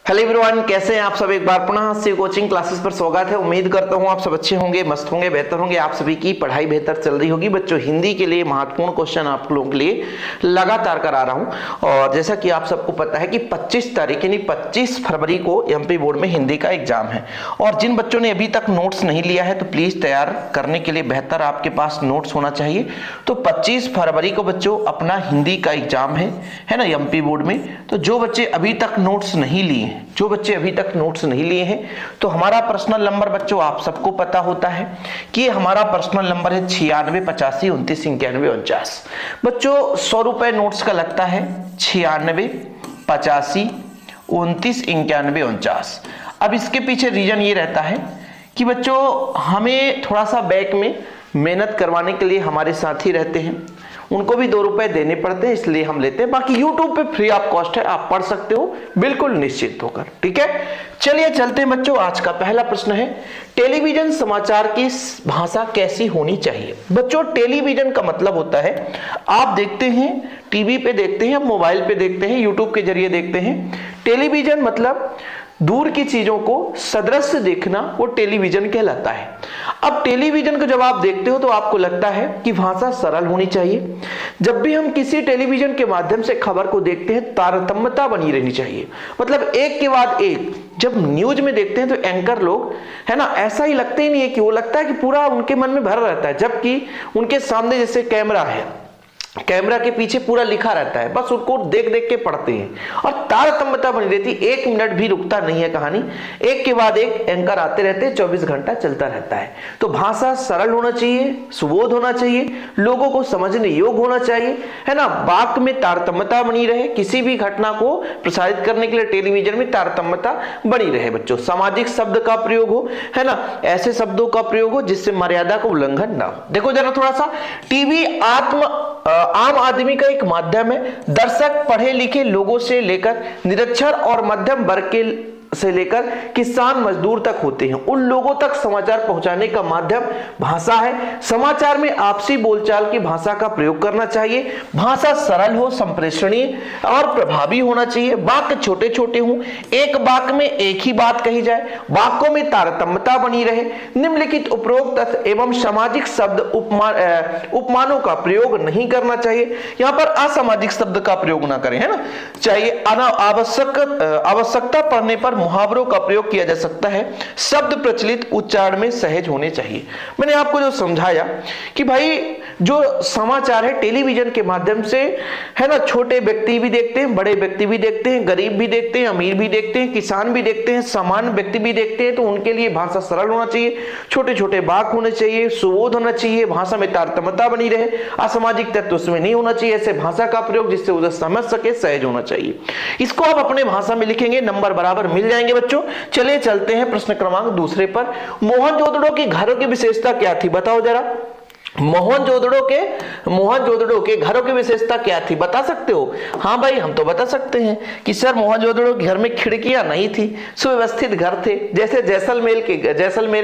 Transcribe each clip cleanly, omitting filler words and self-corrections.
Hello everyone, कैसे हैं आप सब। एक बार पुनः से कोचिंग क्लासेस पर स्वागत है। उम्मीद करता हूं आप सब अच्छे होंगे, मस्त होंगे, बेहतर होंगे। आप सभी की पढ़ाई बेहतर चल रही होगी। बच्चों, हिंदी के लिए महत्वपूर्ण क्वेश्चन आप लोगों के लिए लगातार करा रहा हूं। और जैसा कि आप सबको पता है कि 25 तारीख यानी 25 फरवरी को एमपी बोर्ड में हिंदी का एग्जाम है। और जिन बच्चों ने अभी तक नोट्स नहीं लिया है तो प्लीज तैयार करने के लिए बेहतर आपके पास नोट्स होना चाहिए। तो 25 फरवरी को बच्चों अपना हिंदी का एग्जाम है ना, एमपी बोर्ड में। तो जो बच्चे अभी तक नोट्स नहीं लिए हैं तो हमारा पर्सनल नंबर बच्चों आप सबको पता होता है कि हमारा पर्सनल नंबर है 96 85 29 91 49। बच्चों 100 रुपए नोट्स का लगता है 96 85 29 91 49। अब इसके पीछे रीजन ये रहता है कि बच्चों हमें थोड़ा सा बैक में मेहनत करवाने के लिए हमारे साथी रहते हैं, उनको भी 2 रुपए देने पड़ते हैं, इसलिए हम लेते हैं। बाकी YouTube पे फ्री ऑफ कॉस्ट है, आप पढ़ सकते हो बिल्कुल निश्चित होकर। ठीक है, चलिए चलते हैं बच्चों। आज का पहला प्रश्न है, टेलीविजन समाचार की भाषा कैसी होनी चाहिए। बच्चों, टेलीविजन का मतलब होता है आप देखते हैं, टीवी पे देखते हैं, मोबाइल पे देखते हैं, यूट्यूब के जरिए देखते हैं। टेलीविजन मतलब दूर की चीजों को सदृश्य देखना, वो टेलीविजन कहलाता है। अब टेलीविजन को जब आप देखते हो तो आपको लगता है कि भाषा सरल होनी चाहिए। जब भी हम किसी टेलीविजन के माध्यम से खबर को देखते हैं, तारतम्यता बनी रहनी चाहिए। मतलब एक के बाद एक। जब न्यूज में देखते हैं तो एंकर लोग है ना, ऐसा ही लगता ही नहीं है कि वो लगता है कि पूरा उनके मन में भर रहता है, जबकि उनके सामने जैसे कैमरा है, कैमरा के पीछे पूरा लिखा रहता है, बस उनको देख देख के पढ़ते हैं और तारतम्यता बनी रहती है। 1 मिनट भी रुकता नहीं है कहानी, एक के बाद एक एंकर आते रहते हैं, 24 घंटा चलता रहता है। तो भाषा सरल होना चाहिए, सुबोध होना चाहिए, लोगों को समझने योग्य होना चाहिए, है ना। वाक्य में तारतम्यता बनी रहे, किसी भी घटना को प्रसारित करने के लिए टेलीविजन में तारतम्यता बनी रहे। बच्चों, सामाजिक शब्द का प्रयोग हो, है ना, ऐसे शब्दों का प्रयोग हो जिससे मर्यादा का उल्लंघन ना हो। देखो जरा थोड़ा सा, टीवी आम आदमी का एक माध्यम है। दर्शक पढ़े लिखे लोगों से लेकर निरक्षर और मध्यम वर्ग के से लेकर किसान मजदूर तक होते हैं, उन लोगों तक समाचार पहुंचाने का माध्यम भाषा है। समाचार में आपसी बोलचाल की भाषा का प्रयोग करना चाहिए। भाषा सरल हो, संप्रेषणीय और प्रभावी होना चाहिए। वाक्य छोटे छोटे हों, एक वाक्य में एक ही बात कही जाए, वाक्यों में तारतम्यता बनी रहे। निम्नलिखित उपरोक्त एवं सामाजिक शब्द उपमानों का प्रयोग नहीं करना चाहिए। यहां पर असामाजिक शब्द का प्रयोग ना करें, है ना। चाहिए आवश्यकता पड़ने पर मुहावरों का प्रयोग किया जा सकता है। शब्द प्रचलित उच्चारण में सहज होने चाहिए। मैंने आपको जो समझाया कि भाई जो समाचार है टेलीविजन के माध्यम से, है ना, छोटे व्यक्ति भी देखते हैं, बड़े व्यक्ति भी देखते हैं, गरीब भी देखते हैं, अमीर भी देखते हैं, किसान भी देखते हैं, सामान्य व्यक्ति भी देखते हैं। तो उनके लिए भाषा सरल होना चाहिए, छोटे छोटे वाक्य होने चाहिए, सुबोध होना चाहिए, भाषा में तारतम्यता बनी रहे, असामाजिक तत्व उसमें नहीं होना चाहिए। ऐसे भाषा का प्रयोग जिससे उसे समझ सके, सहज होना चाहिए। इसको आप अपने भाषा में लिखेंगे, नंबर बराबर मिल जाएंगे बच्चों। चलिए चलते हैं प्रश्न क्रमांक दूसरे पर। मोहनजोदड़ो के घरों की विशेषता क्या थी, बताओ जरा। मोहनजोदड़ो के घरों की विशेषता क्या थी, बता सकते हो? हाँ भाई, हम तो बता सकते हैं कि सर मोहनजोदड़ो के घर में खिड़कियां नहीं थी, सुव्यवस्थित घर थे, जैसे जैसलमेर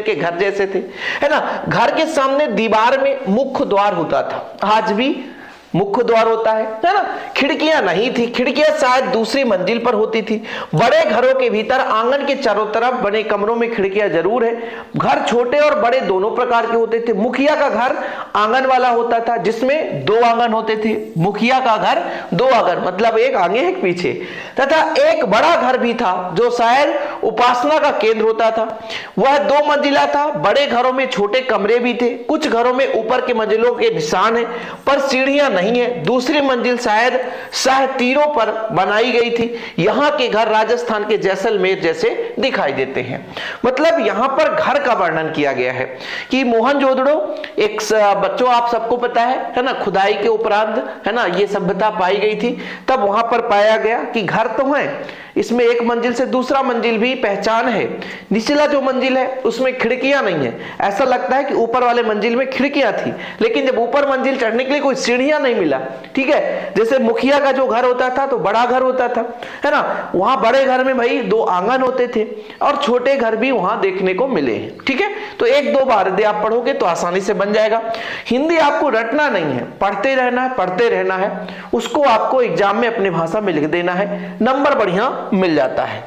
के घर जैसे थे, है ना। घर के सामने दीवार में मुख्य द्वार होता था, आज भी मुख्य द्वार होता है ना। खिड़कियां नहीं थी, खिड़कियां शायद दूसरी मंजिल पर होती थी। बड़े घरों के भीतर आंगन के चारों तरफ बने कमरों में खिड़कियां जरूर है। घर छोटे और बड़े दोनों प्रकार के होते थे। मुखिया का घर आंगन वाला होता था, जिसमें 2 आंगन होते थे। मुखिया का घर 2 आंगन, मतलब एक आगे एक पीछे, तथा एक बड़ा घर भी था जो शायद उपासना का केंद्र होता था। वह 2 मंजिला था। बड़े घरों में छोटे कमरे भी थे। कुछ घरों में ऊपर के मंजिलों के निशान है, पर सीढ़ियां नहीं है। दूसरी मंजिल शायद तीरों पर बनाई गई थी। यहां के घर राजस्थान के जैसलमेर जैसे दिखाई देते हैं। मतलब यहां पर घर का वर्णन किया गया है कि मोहनजोदड़ो एक, बच्चों आप सबको पता है ना, खुदाई के उपरांत, है ना, ये सभ्यता पाई गई थी। तब वहां पर पाया गया कि घर तो है, इसमें एक मंजिल से दूसरा मंजिल भी पहचान है। निचला जो मंजिल है उसमें खिड़कियां नहीं है। ऐसा लगता है कि ऊपर वाले मंजिल में खिड़कियां थी, लेकिन जब ऊपर मंजिल चढ़ने के लिए कोई सीढ़ियां नहीं मिला। ठीक है, जैसे मुखिया का जो घर होता था तो बड़ा घर होता था, है ना। वहां बड़े घर में भाई 2 आंगन होते थे और छोटे घर भी वहां देखने को मिले हैं। ठीक है, तो 1-2 बार यदि आप पढ़ोगे तो आसानी से बन जाएगा। हिंदी आपको रटना नहीं है, पढ़ते रहना है। उसको आपको एग्जाम में अपनी भाषा में लिख देना है, नंबर बढ़िया मिल जाता है।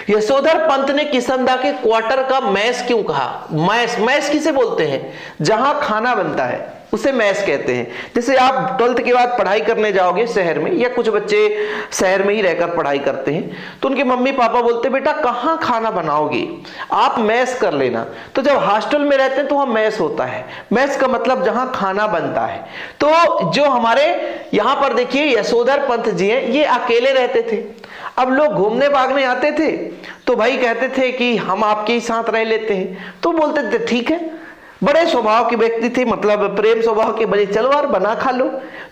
यशोधर पंत ने किशनदा के क्वार्टर का मैस क्यों कहा? मैस, मैस किसे बोलते हैं? जहां खाना बनता है उसे मैस कहते हैं। जैसे आप 12th के बाद पढ़ाई करने जाओगे शहर में, या कुछ बच्चे शहर में ही रहकर पढ़ाई करते हैं, तो उनके मम्मी पापा बोलते बेटा कहाँ खाना बनाओगे, आप मैस कर लेना। तो जब हॉस्टल में रहते हैं तो वहां मैस होता है। मैस का मतलब जहां खाना बनता है। तो जो हमारे यहां पर देखिए यशोधर पंत जी हैं, ये अकेले रहते थे। अब लोग घूमने भागने आते थे तो भाई कहते थे कि हम आपके ही साथ रह लेते हैं, तो बोलते थे ठीक है। बड़े स्वभाव के व्यक्ति थे, मतलब प्रेम स्वभाव के, बड़े चलो यार बना खा लो।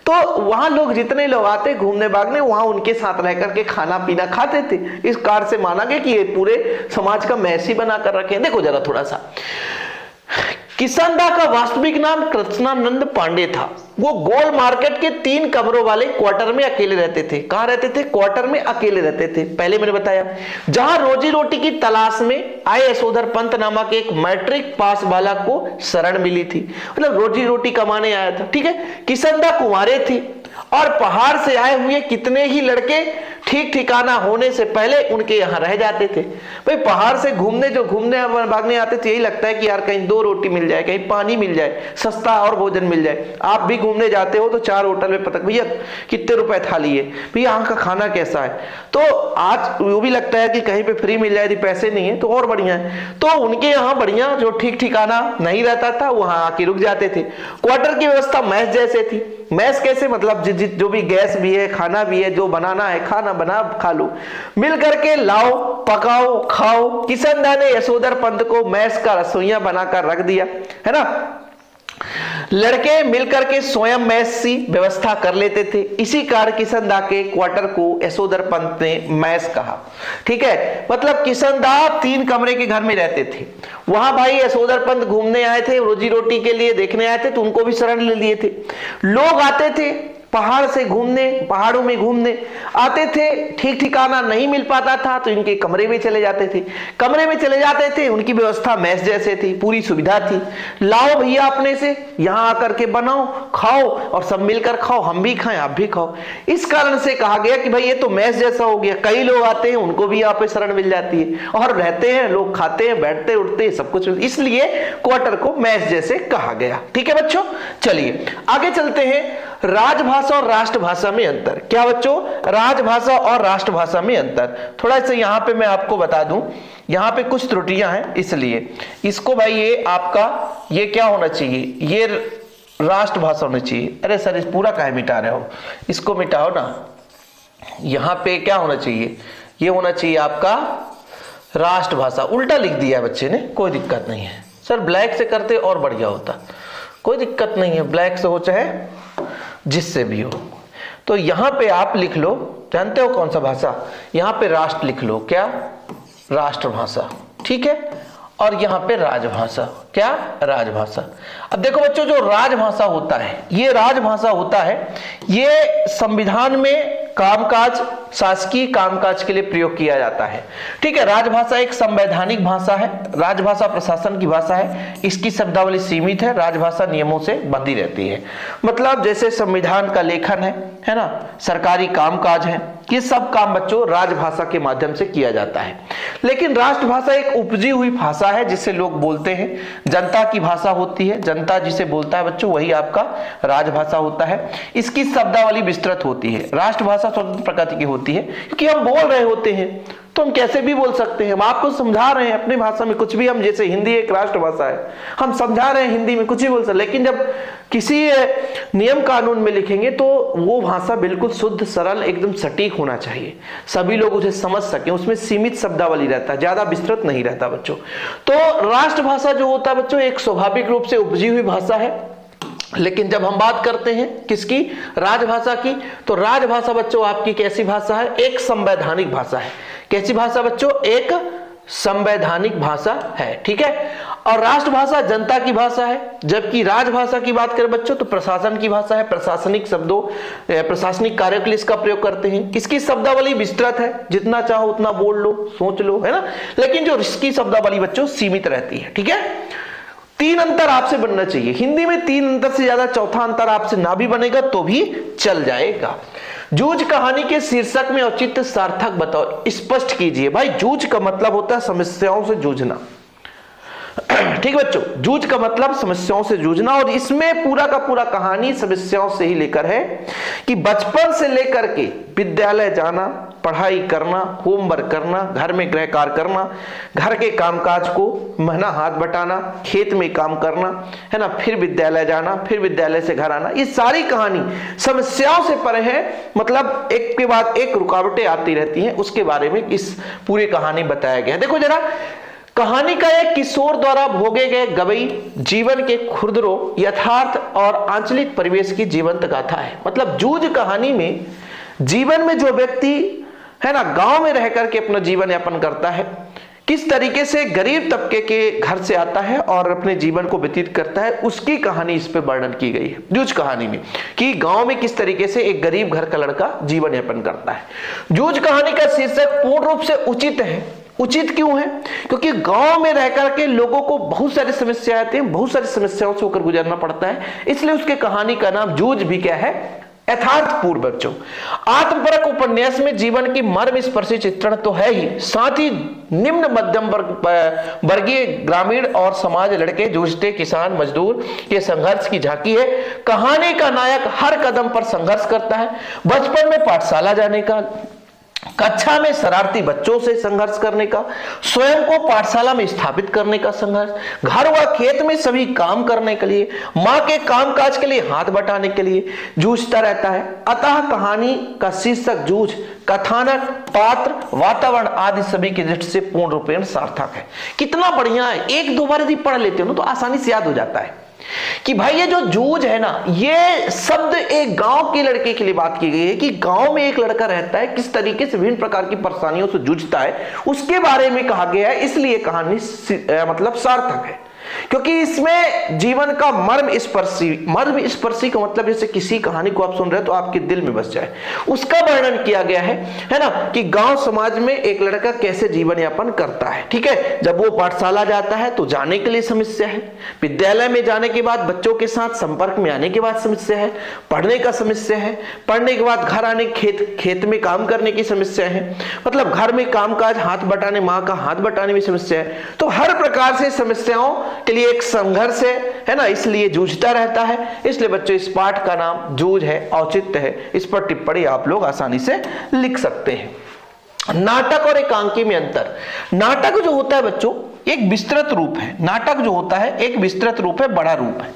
तो वहां लोग जितने लोग आते घूमने भागने, वहां उनके साथ रह करके खाना पीना खाते थे। इस कार से माना गया कि ये पूरे समाज का मैस ही बना कर रखे। देखो जरा थोड़ा सा, किशनदा का वास्तविक नाम कृष्णानंद पांडे था। वो गोल मार्केट के 3 कमरों वाले क्वार्टर में अकेले रहते थे। कहां रहते थे? क्वार्टर में अकेले रहते थे। पहले मैंने बताया, जहां रोजी रोटी की तलाश में आए यशोधर पंत नामक एक मैट्रिक पास वाला को शरण मिली थी। मतलब रोजी रोटी कमाने आया था, ठीक है। किशनदा कुंवारे थे और पहाड़ से आए हुए कितने ही लड़के ठीक ठिकाना होने से पहले उनके यहाँ रह जाते थे। भाई पहाड़ से घूमने भागने आते थे, यही लगता है कि यार कहीं 2 रोटी मिल जाए, कहीं पानी मिल जाए, सस्ता और भोजन मिल जाए। आप भी घूमने जाते हो तो 4 होटल में पता भैया कितने रुपए थाली है, भैया यहाँ का खाना कैसा है। तो आज वो भी लगता है कि कहीं पे फ्री मिल जाए, यदि पैसे नहीं है तो और बढ़िया है। तो उनके यहाँ बढ़िया जो ठीक ठिकाना नहीं रहता था वहां आके रुक जाते थे। क्वार्टर की व्यवस्था मैस जैसे थी। मैस कैसे? मतलब जो भी गैस भी है, खाना भी है, जो बनाना है खाना बना खा लो, मिल करके लाओ, पकाओ, खाओ। किशनदा ने यशोधर पंत को मैस का रसोइया बनाकर रख दिया, है ना। लड़के मिलकर के स्वयं मैस की व्यवस्था कर लेते थे। इसी कारण किशनदा के क्वार्टर को यशोधर पंत ने मैस कहा, ठीक है। मतलब किशनदा 3 कमरे के घर में रहते थे। वहां भाई यशोधर पंत घूमने आए थे, रोजी रोटी के लिए देखने आए थे, तो उनको भी शरण ले लिए थे। लोग आते थे पहाड़ से घूमने, पहाड़ों में घूमने आते थे, ठीक ठिकाना नहीं मिल पाता था तो इनके कमरे में चले जाते थे। कमरे में चले जाते थे, उनकी व्यवस्था मैस जैसे थी, पूरी सुविधा थी। लाओ भैया अपने से, यहां आकर के बनाओ, खाओ और सब मिलकर खाओ, हम भी खाएं आप भी खाओ। इस कारण से कहा गया कि भाई ये तो मैस जैसा हो गया। कई लोग आते हैं, उनको भी यहाँ पे शरण मिल जाती है और रहते हैं, लोग खाते हैं, बैठते उठते सब कुछ, इसलिए क्वार्टर को मैस जैसे कहा गया। ठीक है बच्चों, चलिए आगे चलते हैं। राजभाषा और राष्ट्रभाषा में अंतर। क्या बच्चों? राजभाषा और राष्ट्रभाषा में अंतर। थोड़ा सा यहां पे मैं आपको बता दूं, यहां पे कुछ त्रुटियां हैं, इसलिए इसको भाई ये आपका ये क्या होना चाहिए, ये राष्ट्रभाषा होनी चाहिए। अरे सर इस पूरा काहे मिटा रहे हो, इसको मिटाओ ना। यहां पे क्या होना चाहिए, ये होना चाहिए आपका राष्ट्रभाषा। उल्टा लिख दिया बच्चे ने, कोई दिक्कत नहीं है सर, ब्लैक से करते और बढ़िया होता। कोई दिक्कत नहीं है, ब्लैक से हो चाहे जिससे भी हो। तो यहां पे आप लिख लो, जानते हो कौन सा भाषा, यहां पे राष्ट्र लिख लो, क्या? राष्ट्रभाषा, ठीक है। और यहां पे राजभाषा, क्या? राजभाषा। अब देखो बच्चों, जो राजभाषा होता है, ये राजभाषा होता है, ये संविधान में कामकाज, शासकीय कामकाज के लिए प्रयोग किया जाता है, ठीक है। राजभाषा एक संवैधानिक भाषा है, राजभाषा प्रशासन की भाषा है, इसकी शब्दावली सीमित है, राजभाषा नियमों से बंधी रहती है। मतलब जैसे संविधान का लेखन है ना, सरकारी कामकाज है, ये सब काम बच्चों राजभाषा के माध्यम से किया जाता है। लेकिन राष्ट्रभाषा एक उपजी हुई भाषा है जिसे लोग बोलते हैं, जनता की भाषा होती है, जनता जिसे बोलता है बच्चों वही आपका राजभाषा होता है। इसकी शब्दावली विस्तृत होती है। राष्ट्रभाषा स्वतंत्र प्रकृति की होती है, क्योंकि हम बोल रहे होते हैं तो हम कैसे भी बोल सकते हैं, हम आपको समझा रहे हैं अपनी भाषा में कुछ भी, हम जैसे हिंदी एक राष्ट्रभाषा है, हम समझा रहे हैं हिंदी में कुछ भी बोल सकते, लेकिन जब किसी नियम कानून में लिखेंगे तो वो भाषा बिल्कुल शुद्ध सरल एकदम सटीक होना चाहिए, सभी लोग उसे समझ सकें, उसमें सीमित शब्दावली रहता है, ज्यादा विस्तृत नहीं रहता बच्चों। तो राष्ट्रभाषा जो होता है बच्चों एक स्वाभाविक रूप से उपजी हुई भाषा है। लेकिन जब हम बात करते हैं किसकी, राजभाषा की, तो राजभाषा बच्चों आपकी कैसी भाषा है, एक संवैधानिक भाषा है। कैसी भाषा बच्चों, एक संवैधानिक भाषा है, ठीक है। और राष्ट्रभाषा जनता की भाषा है, जबकि राजभाषा की बात करें बच्चों तो प्रशासन की भाषा है, प्रशासनिक शब्दों, प्रशासनिक कार्यों के लिए इसका प्रयोग करते हैं। इसकी शब्दावली विस्तृत है, जितना चाहो उतना बोल लो, सोच लो, है ना, लेकिन जो इसकी शब्दावली बच्चों सीमित रहती है, ठीक है। 3 अंतर आपसे बनना चाहिए हिंदी में, 3 अंतर से ज्यादा चौथा अंतर आपसे ना भी बनेगा तो भी चल जाएगा। जूझ कहानी के शीर्षक में औचित्य सार्थक बताओ, स्पष्ट कीजिए। भाई जूझ का मतलब होता है समस्याओं से जूझना, ठीक बच्चों, जूझ का मतलब समस्याओं से जूझना। और इसमें पूरा का पूरा कहानी समस्याओं से ही लेकर है कि बचपन से लेकर के विद्यालय जाना, पढ़ाई करना, होमवर्क करना, घर में गृह कार्य करना, घर के कामकाज को महीना हाथ बटाना, खेत में काम करना, है ना, फिर विद्यालय जाना, फिर विद्यालय से घर आना, ये सारी कहानी समस्याओं से परे है। मतलब एक के बाद एक रुकावटें आती रहती हैं, उसके बारे में इस पूरी कहानी बताया गया है। देखो जरा, कहानी का एक किशोर द्वारा भोगे गए गवई जीवन के खुरदरो यथार्थ और आंचलिक परिवेश की जीवंत गाथा है। मतलब जूझ कहानी में जीवन में जो व्यक्ति है ना गांव में रह करके अपना जीवन यापन करता है, किस तरीके से गरीब तबके के घर से आता है और अपने जीवन को व्यतीत करता है, उसकी कहानी इस पे वर्णन की गई है जूझ कहानी में, कि गांव में किस तरीके से एक गरीब घर का लड़का जीवन यापन करता है। जूझ कहानी का शीर्षक पूर्ण रूप से उचित है। उचित क्यों है? क्योंकि गांव में रहकर के लोगों को बहुत सारी समस्याएं आती हैं, बहुत सारी समस्याओं से होकर गुजरना पड़ता है, इसलिए उसके कहानी का नाम जूझ भी क्या है? यथार्थपूर्ण। बच्चों, आत्मपरक उपन्यास में जीवन की मर्म स्पर्शी चित्रण तो है ही, साथ ही निम्न मध्यम वर्गीय ग्रामीण और समाज लड़के जूझते किसान मजदूर के संघर्ष की झांकी है। कहानी का नायक हर कदम पर संघर्ष करता है। बचपन में पाठशाला जाने का, कक्षा में शरारती बच्चों से संघर्ष करने का, स्वयं को पाठशाला में स्थापित करने का संघर्ष, घर व खेत में सभी काम करने के लिए, मां के कामकाज के लिए हाथ बटाने के लिए जूझता रहता है। अतः कहानी का शीर्षक जूझ, कथानक, पात्र, वातावरण आदि सभी की दृष्टि से पूर्ण रूपेण सार्थक है। कितना बढ़िया है, एक दो बार यदि पढ़ लेते हो ना तो आसानी से याद हो जाता है कि भाई ये जो जूझ है ना, ये शब्द एक गांव के लड़के के लिए बात की गई है कि गांव में एक लड़का रहता है, किस तरीके से विभिन्न प्रकार की परेशानियों से जूझता है, उसके बारे में कहा गया है। इसलिए कहानी मतलब सार्थक है, क्योंकि इसमें जीवन का मर्म स्पर्शी का मतलब जैसे किसी कहानी को आप सुन रहे हो तो आपके दिल में बस जाए, उसका वर्णन किया गया है ना, कि गांव समाज में एक लड़का कैसे जीवन यापन करता है। ठीक है, जब वो पाठशाला जाता है तो जाने के लिए समस्या है, विद्यालय में जाने के बाद बच्चों के साथ संपर्क में आने के बाद समस्या है, पढ़ने का समस्या है, पढ़ने के बाद घर आने खेत में काम करने की समस्या है, मतलब घर में कामकाज हाथ बटाने, मां का हाथ बटाने में समस्या है। तो हर प्रकार से समस्याओं के लिए एक संघर्ष है ना, इसलिए जूझता रहता है। इसलिए बच्चों इस पाठ का नाम जूझ है, औचित्य है, इस पर टिप्पणी आप लोग आसानी से लिख सकते हैं। नाटक और एकांकी में अंतर। नाटक जो होता है बच्चों एक विस्तृत रूप है, नाटक जो होता है एक विस्तृत रूप है, बड़ा रूप है।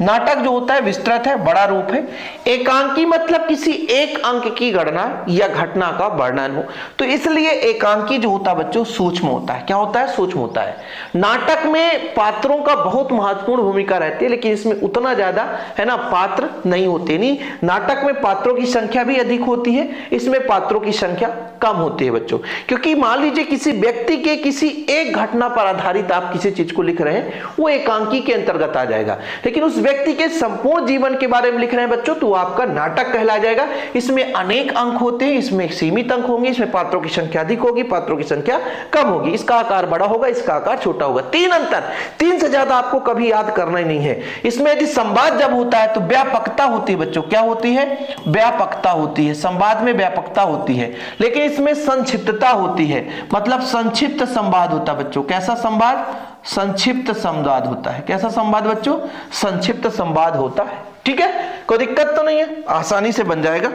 नाटक जो होता है विस्तृत है, बड़ा रूप है। एकांकी मतलब किसी एक अंक की गणना या घटना का वर्णन हो, तो इसलिए एकांकी जो होता है बच्चों सूक्ष्म होता है। क्या होता है? सूक्ष्म होता है। नाटक में पात्रों का बहुत महत्वपूर्ण भूमिका रहती है, लेकिन इसमें उतना ज्यादा है ना पात्र नहीं होते। नहीं, नाटक में पात्रों की संख्या भी अधिक होती है, इसमें पात्रों की संख्या कम होती है बच्चों। क्योंकि मान लीजिए किसी व्यक्ति के किसी एक घटना पर आधारित आप किसी चीज को लिख रहे हैं, वो एकांकी के अंतर्गत आ जाएगा। लेकिन उस व्यक्ति के संपूर्ण जीवन के बारे में लिख रहे हैं बच्चों, तो आपका नाटक कहला जाएगा। इसमें अनेक अंक होते हैं, इसमें सीमित अंक होंगे, इसमें पात्रों की संख्या अधिक होगी, पात्रों की संख्या कम होगी, इसका आकार बड़ा होगा, इसका आकार छोटा होगा। तीन अंतर, तीन से ज्यादा आपको कभी याद करना ही नहीं है। इसमें यदि संवाद जब होता है तो व्यापकता होती है बच्चों। क्या होती है? व्यापकता होती है, संवाद में व्यापकता होती है। लेकिन इसमें संक्षिप्तता होती है, मतलब संक्षिप्त संवाद होता है बच्चों। कैसा संवाद? संक्षिप्त संवाद होता है। कैसा संवाद बच्चों? संक्षिप्त संवाद होता है। ठीक है, कोई दिक्कत तो नहीं है, आसानी से बन जाएगा।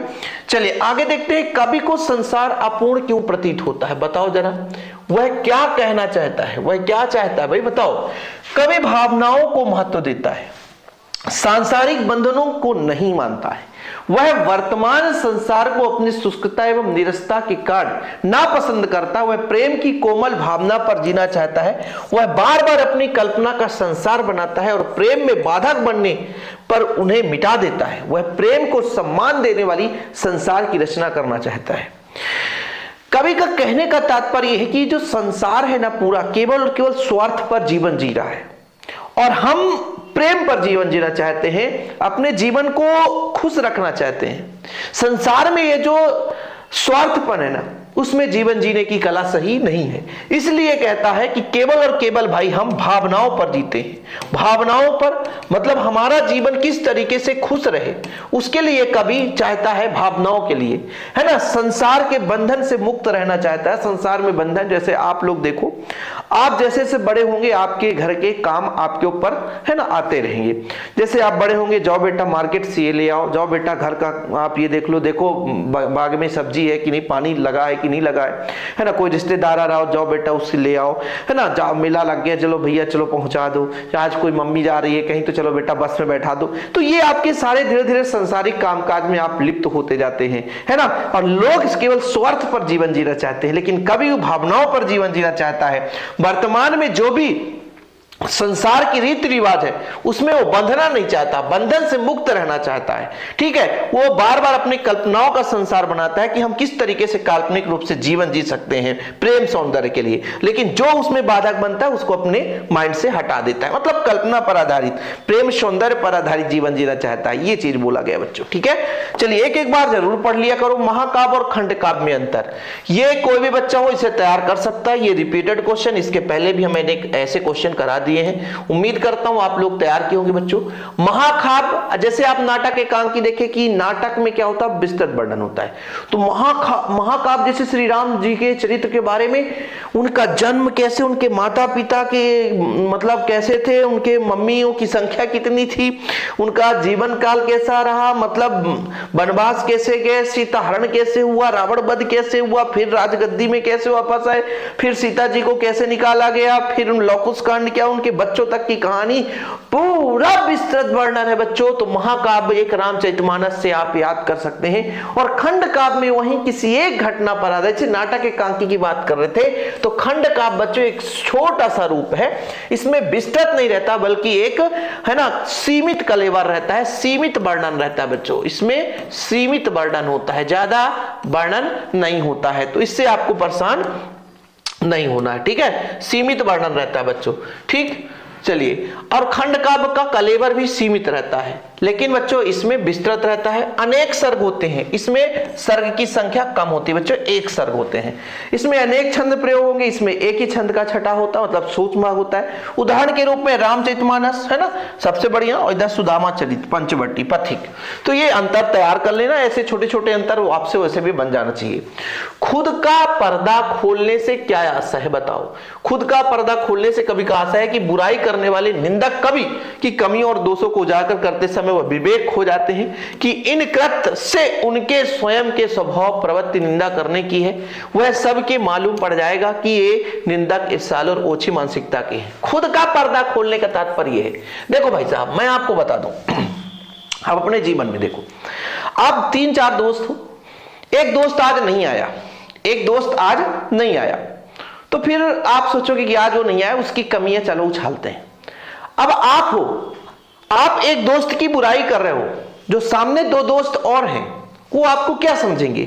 चलिए आगे देखते हैं। कवि को संसार अपूर्ण क्यों प्रतीत होता है? बताओ जरा, वह क्या कहना चाहता है? वह क्या चाहता है भाई बताओ। कवि भावनाओं को महत्व देता है, सांसारिक बंधनों को नहीं मानता है। वह वर्तमान संसार को अपनी शुष्कता एवं निरसता के कारण नापसंद करता। वह प्रेम की कोमल भावना पर जीना चाहता है। वह बार बार अपनी कल्पना का संसार बनाता है और प्रेम में बाधक बनने पर उन्हें मिटा देता है। वह प्रेम को सम्मान देने वाली संसार की रचना करना चाहता है। कवि का कहने का तात्पर्य यह है कि जो संसार है ना पूरा केवल और केवल स्वार्थ पर जीवन जी रहा है, और हम प्रेम पर जीवन जीना चाहते हैं, अपने जीवन को खुश रखना चाहते हैं। संसार में ये जो स्वार्थपन है ना, उसमें जीवन जीने की कला सही नहीं है। इसलिए कहता है कि केवल और केवल भाई हम भावनाओं पर जीते हैं। भावनाओं पर मतलब हमारा जीवन किस तरीके से खुश रहे, उसके लिए कवि चाहता है भावनाओं के लिए, है ना, संसार के बंधन से मुक्त रहना चाहता है। संसार में बंधन, जैसे आप लोग देखो, आप जैसे से बड़े होंगे आपके घर के काम आपके ऊपर, है ना, आते रहेंगे। जैसे आप बड़े होंगे, जाओ बेटा मार्केट से ये ले आओ, जाओ बेटा घर का आप ये देख लो, देखो बाग में सब्जी है कि नहीं, पानी लगा है कि नहीं लगा है ना, कोई रिश्तेदार आ रहा हो, जाओ बेटा उससे ले आओ, है ना, जाओ मेला लग गया, चलो भैया चलो पहुंचा दो, आज कोई मम्मी जा रही है कहीं तो चलो बेटा बस में बैठा दो। तो ये आपके सारे धीरे धीरे सांसारिक कामकाज में आप लिप्त होते जाते हैं, है ना। और लोग केवल स्वार्थ पर जीवन जीना चाहते हैं, लेकिन कवि भावनाओं पर जीवन जीना चाहता है। वर्तमान में जो भी संसार की रीति रिवाज है उसमें वो बंधना नहीं चाहता, बंधन से मुक्त रहना चाहता है। ठीक है, वो बार बार अपनी कल्पनाओं का संसार बनाता है कि हम किस तरीके से काल्पनिक रूप से जीवन जी सकते हैं प्रेम सौंदर्य के लिए, लेकिन जो उसमें बाधक बनता है उसको अपने माइंड से हटा देता है। मतलब कल्पना पर आधारित, प्रेम सौंदर्य पर आधारित जीवन जीना चाहता है, ये चीज बोला गया बच्चों। ठीक है, चलिए एक एक बार जरूर पढ़ लिया करो। महाकाव्य और खंड काव्य में अंतर, ये कोई भी बच्चा हो इसे तैयार कर सकता है। ये रिपीटेड क्वेश्चन, इसके पहले भी मैंने ऐसे क्वेश्चन करा दिए हैं, उम्मीद करता हूं आप लोग तैयार किए होंगे बच्चों। महाकाव्य, जैसे आप नाटक एकांकी देखें कि नाटक में क्या होता है, विस्तृत वर्णन होता है। तो महाकाव्य जैसे श्री राम जी के चरित्र के बारे में, उनका जन्म कैसे, उनके माता पिता के मतलब कैसे थे, उनके मम्मियों की संख्या कितनी थी, उनका जीवन काल कैसा रहा, मतलब वनवास कैसे गए, सीता हरण कैसे हुआ, रावण वध कैसे हुआ, फिर राजगद्दी में कैसे वापस आए, फिर सीता जी को कैसे निकाला गया, फिर लौकुश कांड क्या, उनके बच्चों तक की कहानी, पूरा विस्तृत वर्णन है बच्चों। तो महाकाव्य एक रामचरितमानस से आप याद कर सकते हैं। और खंड काव्य में वहीं किसी एक घटना पर आधारित, जैसे नाटक एकांकी की बात कर रहे थे, तो खंड काव्य बच्चों एक छोटा सा रूप है, इसमें विस्तृत नहीं रहता बल्कि एक, है ना, सीमित कलेवर रहता है, सीमित वर्णन रहता है बच्चों। इसमें सीमित वर्णन होता है, ज्यादा वर्णन नहीं होता है, तो इससे आपको परेशान नहीं होना है। ठीक है, सीमित वर्णन रहता है बच्चों। ठीक, चलिए, और खंड काव्य का कलेवर भी सीमित रहता है, लेकिन बच्चों इसमें विस्तृत रहता है। अनेक सर्ग होते हैं, इसमें सर्ग की संख्या कम होती है बच्चों, एक सर्ग होते हैं। इसमें अनेक छंद प्रयोग होंगे, इसमें एक ही छंद का छटा होता है, मतलब सूक्ष्म भाग होता है। उदाहरण के रूप में रामचरितमानस, है ना, सबसे बढ़िया, और इधर सुदामा चरित, पंचवटी, पथिक। तो ये अंतर तैयार कर लेना, ऐसे छोटे छोटे अंतर आपसे वैसे भी बन जाना चाहिए। खुद का पर्दा खोलने से क्या आशा है बताओ। खुद का पर्दा खोलने से कवि का आशा है कि बुराई करने वाले निंदक कवि की कमियों और दोषों को उजागर करते समय वह विवेक खो जाते हैं कि इन कृत्य से उनके स्वयं के स्वभाव प्रवृत्ति निंदा करने की है। वह सबके मालूम पड़ जाएगा कि ये निंदक ईर्ष्यालु और ओछी मानसिकता के हैं। खुद का पर्दा खोलने का तात्पर्य है, देखो भाई साहब मैं आपको बता दूं, आप अपने जीवन में देखो, आप 3-4 दोस्त हो, एक दोस्त आज नहीं आया, एक दोस्त आज नहीं आया, तो फिर आप सोचोगे कि आज वो नहीं आया, उसकी कमियां चलो उछालते हैं। अब आप हो, आप एक दोस्त की बुराई कर रहे हो, जो सामने 2 दोस्त और हैं वो आपको क्या समझेंगे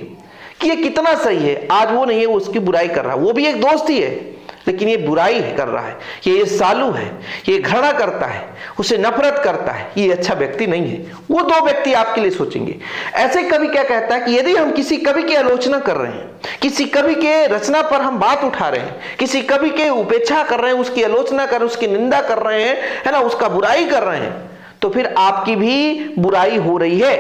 कि ये कितना सही है, आज वो नहीं है, वो उसकी बुराई कर रहा है, वो भी एक दोस्त ही है लेकिन ये बुराई कर रहा है, ये सालू है, ये घृणा करता है, उसे नफरत करता है, ये अच्छा व्यक्ति नहीं है। वो 2 व्यक्ति आपके लिए सोचेंगे। ऐसे कवि क्या कहता है कि यदि हम किसी कवि की आलोचना कर रहे हैं, किसी कवि के रचना पर हम बात उठा रहे हैं, किसी कवि के उपेक्षा कर रहे हैं, उसकी आलोचना कर, उसकी निंदा कर रहे हैं, है ना, उसका बुराई कर रहे हैं, तो फिर आपकी भी बुराई हो रही है,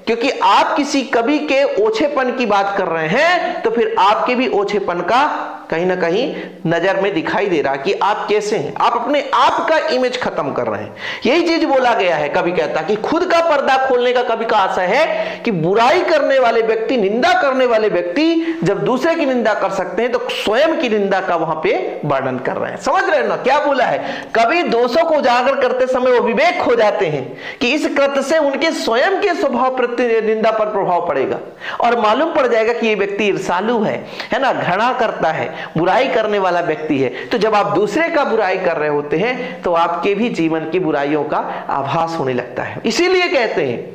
क्योंकि आप किसी कवि के ओछेपन की बात कर रहे हैं, तो फिर आपके भी ओछेपन का कहीं ना कहीं नजर में दिखाई दे रहा कि आप कैसे हैं, आप अपने आप का इमेज खत्म कर रहे हैं। यही चीज बोला गया है। कवि कहता कि खुद का पर्दा खोलने का कवि का आशय है कि बुराई करने वाले व्यक्ति, निंदा करने वाले व्यक्ति जब दूसरे की निंदा कर सकते हैं तो स्वयं की निंदा का वहां पे वर्णन कर रहे हैं। समझ रहे हैं ना क्या बोला है? कवि दोषों को उजागर करते समय वो विवेक खो जाते हैं कि इस कृत्य से उनके स्वयं के स्वभाव प्रति निंदा पर प्रभाव पड़ेगा और मालूम पड़ जाएगा कि ये व्यक्ति ईर्ष्यालु है ना, घृणा करता है, बुराई करने वाला व्यक्ति है। तो जब आप दूसरे का बुराई कर रहे होते हैं तो आपके भी जीवन की बुराइयों का आभास होने लगता है। इसीलिए कहते हैं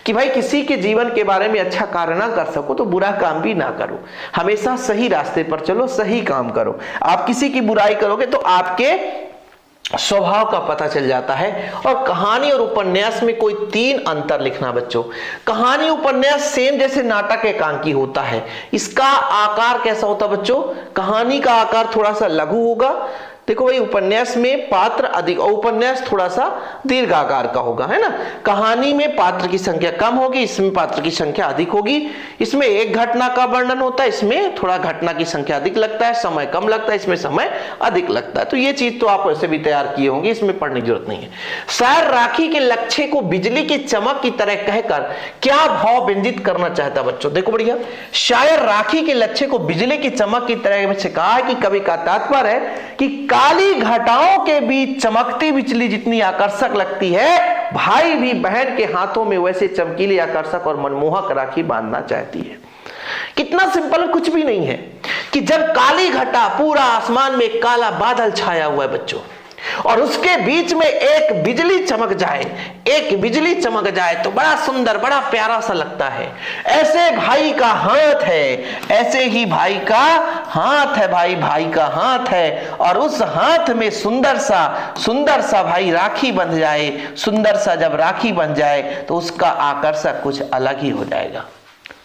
कि भाई किसी के जीवन के बारे में अच्छा कार्य ना कर सको तो बुरा काम भी ना करो, हमेशा सही रास्ते पर चलो, सही काम करो। आप किसी की बुराई करोगे तो आपके स्वभाव का पता चल जाता है। और कहानी और उपन्यास में कोई 3 अंतर लिखना बच्चों। कहानी उपन्यास सेम जैसे नाटक एकांकी होता है, इसका आकार कैसा होता है बच्चों? कहानी का आकार थोड़ा सा लघु होगा, देखो भाई उपन्यास में पात्र अधिक और उपन्यास थोड़ा सा दीर्घ आकार का होगा, है ना। कहानी में पात्र की संख्या कम होगी, इसमें पात्र की संख्या अधिक होगी। इसमें एक घटना का वर्णन होता है, इसमें थोड़ा घटना की संख्या अधिक लगता है, समय कम लगता है, इसमें समय अधिक लगता है। तो ये चीज तो आप वैसे भी तैयार किए होंगे, इसमें पढ़ने की जरूरत नहीं है। शायर राखी के लक्ष्य को बिजली की चमक की तरह कहकर क्या भाव व्यंजित करना चाहता है बच्चों? देखो बढ़िया, शायर राखी के लक्ष्य को बिजली की चमक की तरह से कहा है कि कवि का तात्पर्य है कि काली घटाओं के बीच चमकती बिजली जितनी आकर्षक लगती है, भाई भी बहन के हाथों में वैसे चमकीली, आकर्षक और मनमोहक राखी बांधना चाहती है। कितना सिंपल, कुछ भी नहीं है कि जब काली घटा, पूरा आसमान में काला बादल छाया हुआ है बच्चों, और उसके बीच में एक बिजली चमक जाए, एक बिजली चमक जाए तो बड़ा सुंदर, बड़ा प्यारा सा लगता है। ऐसे भाई का हाथ है, ऐसे ही भाई का हाथ है, भाई का हाथ है, और उस हाथ में सुंदर सा भाई राखी बंध जाए, सुंदर सा जब राखी बन जाए तो उसका आकर्षक कुछ अलग ही हो जाएगा।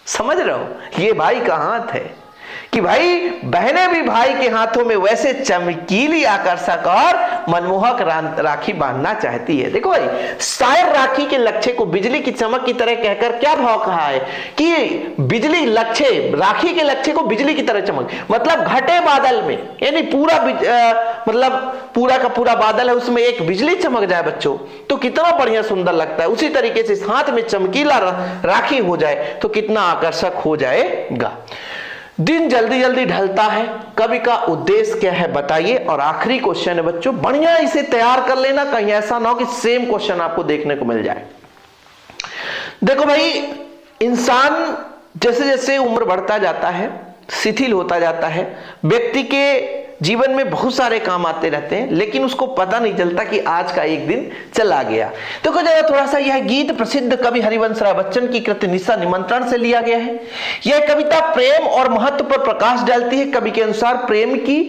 समझ रहे हो? ये भाई का हाथ है कि भाई बहनें भी भाई के हाथों में वैसे चमकीली, आकर्षक और मनमोहक राखी बांधना चाहती है। देखो भाई, शायर राखी के लक्ष्य को बिजली की चमक की तरह कहकर क्या भाव कहा है कि बिजली लक्ष्य, राखी के लक्ष्य को बिजली की तरह चमक, मतलब घटे बादल में, यानी पूरा मतलब पूरा का पूरा बादल है, उसमें एक बिजली चमक जाए बच्चों तो कितना बढ़िया सुंदर लगता है। उसी तरीके से हाथ में चमकीला राखी हो जाए तो कितना आकर्षक हो जाएगा। दिन जल्दी जल्दी ढलता है, कवि का उद्देश्य क्या है बताइए। और आखिरी क्वेश्चन है बच्चों, बढ़िया इसे तैयार कर लेना, कहीं ऐसा ना हो कि सेम क्वेश्चन आपको देखने को मिल जाए। देखो भाई, इंसान जैसे जैसे उम्र बढ़ता जाता है, शिथिल होता जाता है, व्यक्ति के जीवन में बहुत सारे काम आते रहते हैं, लेकिन उसको पता नहीं चलता कि आज का एक दिन चला गया। तो जरा थोड़ा सा, यह गीत प्रसिद्ध कवि हरिवंश राय बच्चन की कृति निशा निमंत्रण से लिया गया है। यह कविता प्रेम और महत्व पर प्रकाश डालती है। कवि के अनुसार प्रेम की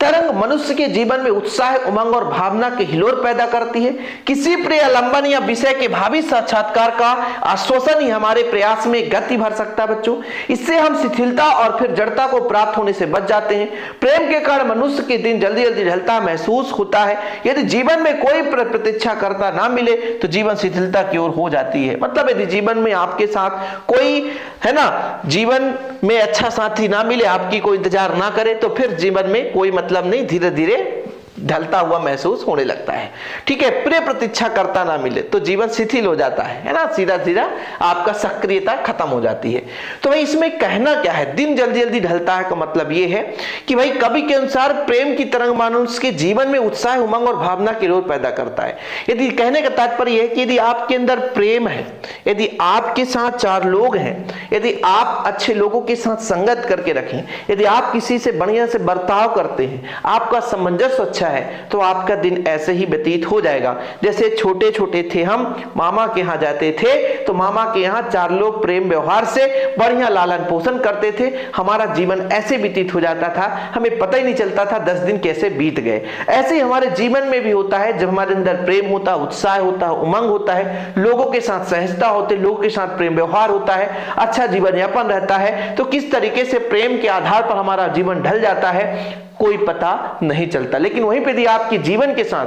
तरंग मनुष्य के जीवन में उत्साह, उमंग और भावना के हिलोर पैदा करती है। किसी प्रिय आलंबन या विषय के भावी साक्षात्कार का आश्वासन ही हमारे प्रयास में गति भर सकता है बच्चों। इससे हम शिथिलता और फिर जड़ता को प्राप्त होने से बच जाते हैं। प्रेम के कारण मनुष्य के दिन जल्दी जल्दी ढलता महसूस होता है। यदि जीवन में कोई प्रतीक्षा करता ना मिले तो जीवन शिथिलता की ओर हो जाती है। मतलब यदि जीवन में आपके साथ कोई, है ना, जीवन में अच्छा साथी ना मिले, आपकी कोई इंतजार ना करे, तो फिर जीवन में कोई मतलब नहीं, धीरे धीरे ढलता हुआ महसूस होने लगता है। ठीक है, प्रिय प्रतीक्षा करता ना मिले तो जीवन शिथिल हो जाता है ना, सीधा सीधा आपका सक्रियता खत्म हो जाती है। तो भाई इसमें कहना क्या है, दिन जल्दी जल्दी ढलता है का मतलब ये है कि भाई कवि के अनुसार प्रेम की तरंग मनुष्य के जीवन में उत्साह, उमंग और भावना की रोध पैदा करता है। यदि कहने का तात्पर्य है कि यदि आपके अंदर प्रेम है, यदि आपके साथ 4 लोग हैं, यदि आप अच्छे लोगों के साथ संगत करके रखें, यदि आप किसी से बढ़िया से बर्ताव करते हैं, आपका सामंजस्य अच्छा है, तो आपका दिन ऐसे ही व्यतीत हो जाएगा। जैसे छोटे छोटे थे हम, मामा के यहाँ जाते थे तो मामा के यहाँ 4 लोग प्रेम व्यवहार से बढ़िया लालन पोषण करते थे, हमारा जीवन ऐसे व्यतीत हो जाता था, हमें पता ही नहीं चलता था 10 दिन कैसे बीत गए। ऐसे ही हमारे जीवन में भी होता है, जब हमारे अंदर प्रेम होता है, उत्साह होता है, उमंग होता है, लोगों के साथ सहजता होते, लोगों के साथ प्रेम व्यवहार होता है, अच्छा जीवन यापन रहता है, तो किस तरीके से प्रेम के आधार पर हमारा जीवन ढल जाता है कोई पता नहीं चलता। लेकिन वहीं पे यदि आपके जीवन के साथ,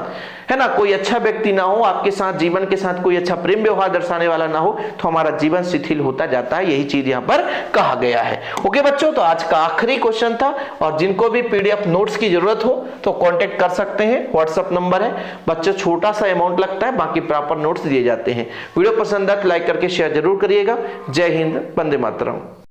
है ना, कोई अच्छा व्यक्ति ना हो, आपके साथ जीवन के साथ कोई अच्छा प्रेम व्यवहार दर्शाने वाला ना हो, तो हमारा जीवन शिथिल होता जाता है। यही चीज यहाँ पर कहा गया है। ओके बच्चों, तो आज का आखिरी क्वेश्चन था, और जिनको भी पीडीएफ नोट्स की जरूरत हो तो कॉन्टेक्ट कर सकते हैं, व्हाट्सएप नंबर है। बच्चों छोटा सा अमाउंट लगता है, बाकी प्रॉपर नोट्स दिए जाते हैं। वीडियो पसंद आए तो लाइक करके शेयर जरूर करिएगा। जय हिंद, वंदे मातरम।